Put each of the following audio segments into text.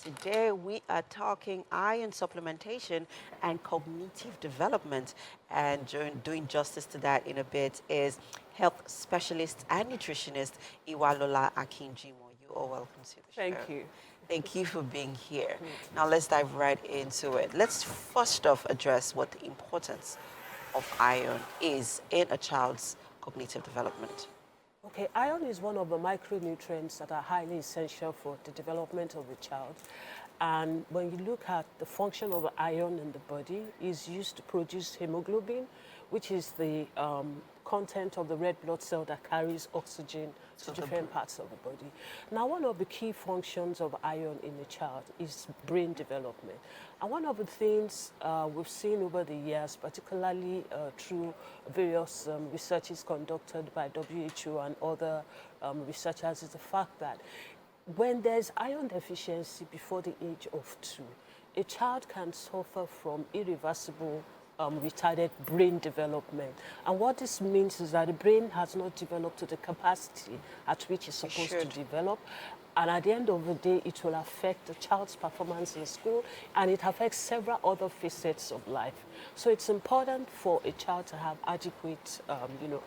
Today we are talking iron supplementation and cognitive development. And doing justice to that in a bit is health specialist and nutritionist Iwalola Jimoh. You are welcome to the show. Thank you. Thank you for being here. Now let's dive right into it. Let's first off address what the importance of iron is in a child's cognitive development. Okay, iron is one of the micronutrients that are highly essential for the development of the child. And when you look at the function of the iron in the body, is used to produce hemoglobin, which is the content of the red blood cell that carries oxygen to different parts of the body. Now, one of the key functions of iron in a child is brain development. And one of the things we've seen over the years, particularly through various researches conducted by WHO and other researchers, is the fact that when there's iron deficiency before the age of 2, a child can suffer from irreversible retarded brain development. And what this means is that the brain has not developed to the capacity at which it's supposed to develop. And at the end of the day, it will affect the child's performance in school, and it affects several other facets of life. So it's important for a child to have adequate,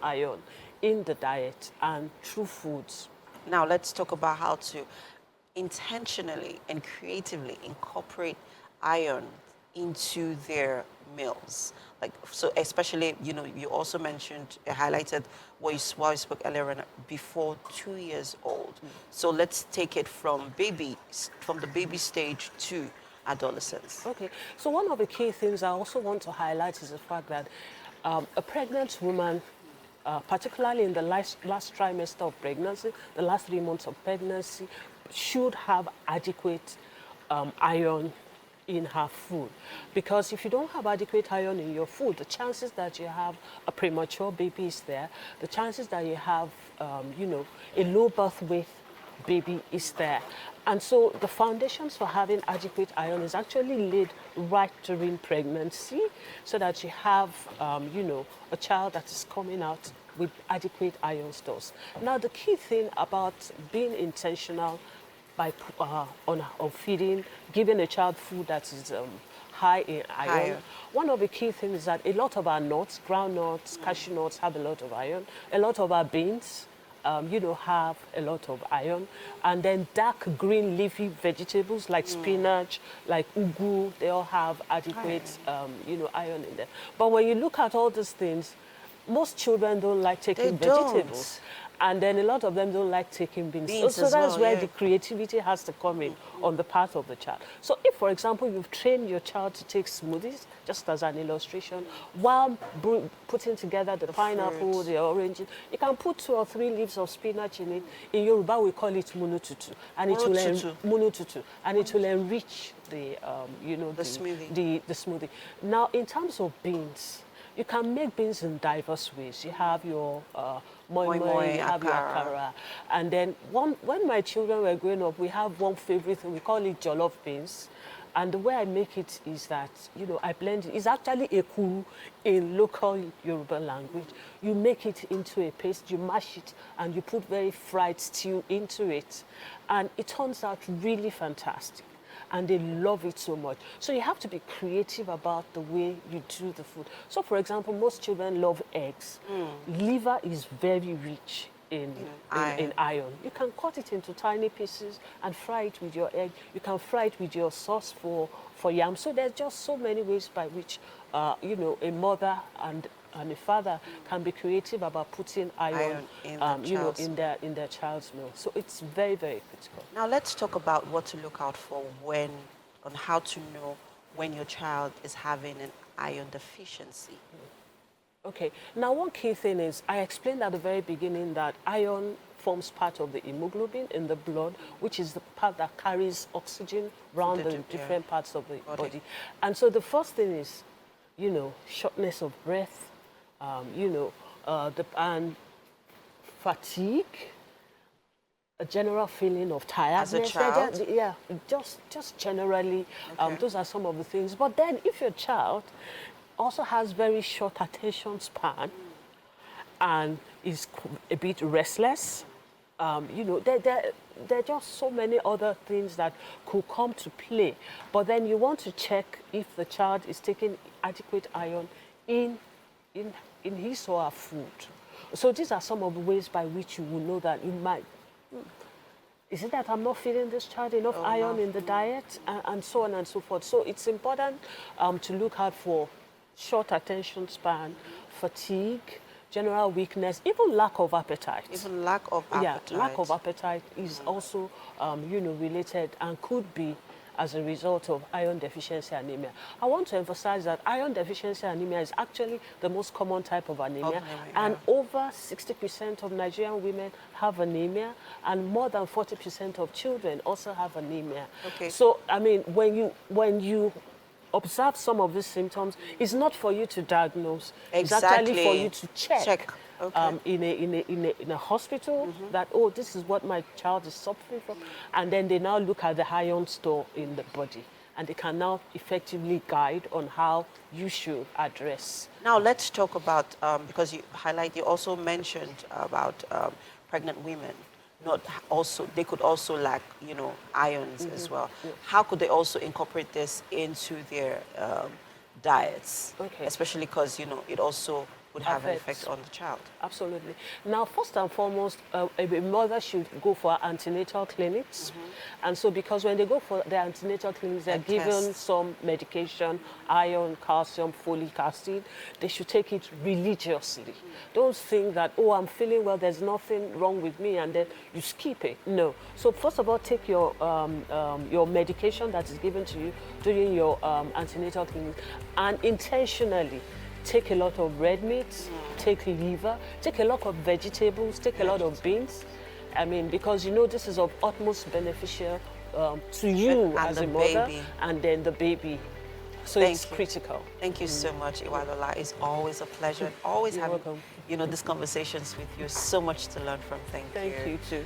iron in the diet and through foods. Now let's talk about how to intentionally and creatively incorporate iron into their meals. Like, so especially, you also mentioned, highlighted what you spoke earlier on, before 2 years old. So let's take it from the baby stage to adolescence. Okay, so one of the key things I also want to highlight is the fact that a pregnant woman, particularly in the last trimester of pregnancy, the last 3 months of pregnancy, should have adequate iron in her food. Because if you don't have adequate iron in your food, the chances that you have a premature baby is there, the chances that you have, a low birth weight baby is there. And so the foundations for having adequate iron is actually laid right during pregnancy, so that you have, a child that is coming out with adequate iron stores. Now, the key thing about being intentional by on feeding, giving a child food that is high in iron. One of the key things is that a lot of our nuts, ground nuts, cashew nuts have a lot of iron. A lot of our beans, have a lot of iron. And then dark green leafy vegetables like spinach, like ugu, they all have adequate, iron in them. But when you look at all these things, most children don't like taking vegetables. And then a lot of them don't like taking beans. So that's where the creativity has to come in on the part of the child. So if, for example, you've trained your child to take smoothies, just as an illustration, while putting together the pineapple, the oranges, you can put 2 or 3 leaves of spinach in it. In Yoruba, we call it munututu. And it will enrich the, the smoothie. Now, in terms of beans, you can make beans in diverse ways. You have your moi, you have your akara. And then when my children were growing up, we have one favorite thing, we call it jollof beans. And the way I make it is that, I blend it. It's actually a kuru in local Yoruba language. You make it into a paste, you mash it, and you put very fried stew into it. And it turns out really fantastic. And they love it so much. So you have to be creative about the way you do the food. So, for example, most children love eggs. Liver is very rich in iron. You can cut it into tiny pieces and fry it with your egg. You can fry it with your sauce for yam. So there's just so many ways by which, a mother and a father can be creative about putting iron in their child's meal. So it's very, very critical. Now let's talk about what to look out for on how to know when your child is having an iron deficiency. Okay, now one key thing is, I explained at the very beginning that iron forms part of the hemoglobin in the blood, which is the part that carries oxygen around the different parts of the body. And so the first thing is, shortness of breath, and fatigue, a general feeling of tiredness. As a child? Just generally, those are some of the things. But then if your child also has very short attention span and is a bit restless, You know, there are just so many other things that could come to play. But then you want to check if the child is taking adequate iron in, in his or her food. So these are some of the ways by which you will know that you might, is it that I'm not feeding this child enough iron in the diet, and so on and so forth. So it's important to look out for short attention span, fatigue, general weakness, even lack of appetite. Even lack of appetite. Yeah, lack of appetite is also, you know, related and could be as a result of iron deficiency anemia. I want to emphasize that iron deficiency anemia is actually the most common type of anemia, and over 60% of Nigerian women have anemia, and more than 40% of children also have anemia. Okay. So, I mean, when you observe some of these symptoms, it's not for you to diagnose. Exactly. It's actually for you to check. Okay. In a hospital, that, oh, this is what my child is suffering from. And then they now look at the iron store in the body, and they can now effectively guide on how you should address. Now let's talk about, because you also mentioned about pregnant women. They could also lack, you know, irons as well. Yeah. How could they also incorporate this into their diets? Okay. Especially because, you know, it also would have an Affects. effect on the child. Absolutely. Now, first and foremost, a mother should go for antenatal clinics. And so because when they go for the antenatal clinics, they're given some medication, iron, calcium, folic acid. They should take it religiously. Don't think that, oh, I'm feeling well, there's nothing wrong with me, and then you skip it. No. So first of all, take your medication that is given to you during your antenatal clinic, and intentionally take a lot of red meat, take liver, take a lot of vegetables, take a lot of beans. I mean, because you know this is of utmost beneficial to you as a mother, and then the baby. So it's critical. Thank you so much, Iwalola. It's always a pleasure, and always having, welcome. you know, these conversations with you. So much to learn from. Thank you. Thank you too.